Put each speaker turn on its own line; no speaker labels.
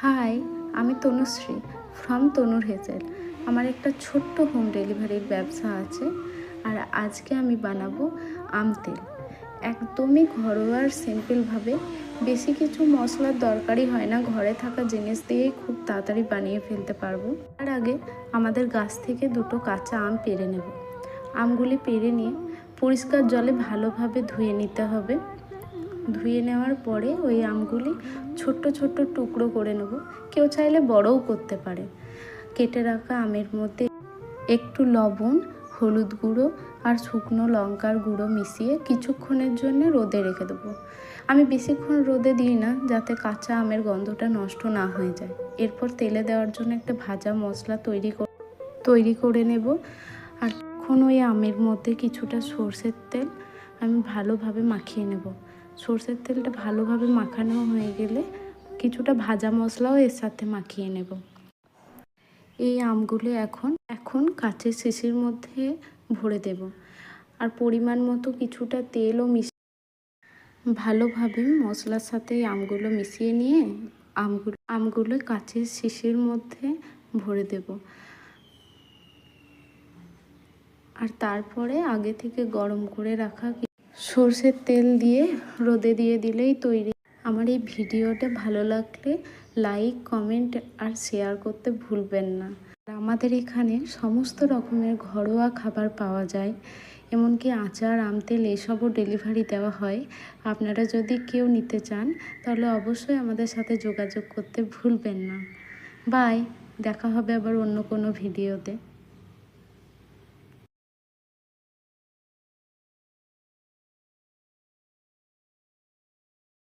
High, আমি Tanushree from তনুর hazel. আমার একটা ছোট্ট হোম ডেলিভারির ব্যবসা আছে। আর আজকে আমি বানাবো আম তেল। একদমই ঘরোয়া আর সিম্পলভাবে, বেশি কিছু মশলার দরকারই হয় না, ঘরে থাকা জিনিস দিয়েই খুব তাড়াতাড়ি বানিয়ে ফেলতে পারবো। তার আগে আমাদের গাছ থেকে দুটো কাঁচা আম পেড়ে নেব। আমগুলি পেড়ে নিয়ে পরিষ্কার জলে ভালোভাবে ধুয়ে নিতে হবে। ধুয়ে নেওয়ার পরে ওই আমগুলি ছোট্ট ছোট্ট টুকরো করে নেব। কেউ চাইলে বড়ও করতে পারে। কেটে রাখা আমের মধ্যে একটু লবণ, হলুদ গুঁড়ো আর শুকনো লঙ্কার গুঁড়ো মিশিয়ে কিছুক্ষণের জন্য রোদে রেখে দেবো। আমি বেশিক্ষণ রোদে দিই না, যাতে কাঁচা আমের গন্ধটা নষ্ট না হয়ে যায়। এরপর তেলে দেওয়ার জন্য একটা ভাজা মশলা তৈরি করে নেব। আর এখন ওই আমের মধ্যে কিছুটা সর্ষের তেল আমি ভালোভাবে মাখিয়ে নেব। সর্ষের তেলটা ভালোভাবে মাখানো হয়ে গেলে কিছুটা ভাজা মশলাও এর সাথে মাখিয়ে নেব। এই আমগুলো এখন কাচের শিশির মধ্যে ভরে দেব। আর পরিমাণ মতো কিছুটা তেলও ভালোভাবে মশলার সাথে আমগুলো মিশিয়ে নিয়ে আমগুলো কাচের শিশির মধ্যে ভরে দেব। আর তারপরে আগে থেকে গরম করে রাখা সর্ষের তেল দিয়ে রোদে দিয়ে দিলেই তৈরি। আমার এই ভিডিওটা ভালো লাগলে লাইক, কমেন্ট আর শেয়ার করতে ভুলবেন না। আমাদের এখানে সমস্ত রকমের ঘরোয়া খাবার পাওয়া যায়, এমনকি আচার, আম তেল এসবও ডেলিভারি দেওয়া হয়। আপনারা যদি কেউ নিতে চান তাহলে অবশ্যই আমাদের সাথে যোগাযোগ করতে ভুলবেন না। বাই, দেখা হবে আবার অন্য কোনো ভিডিওতে।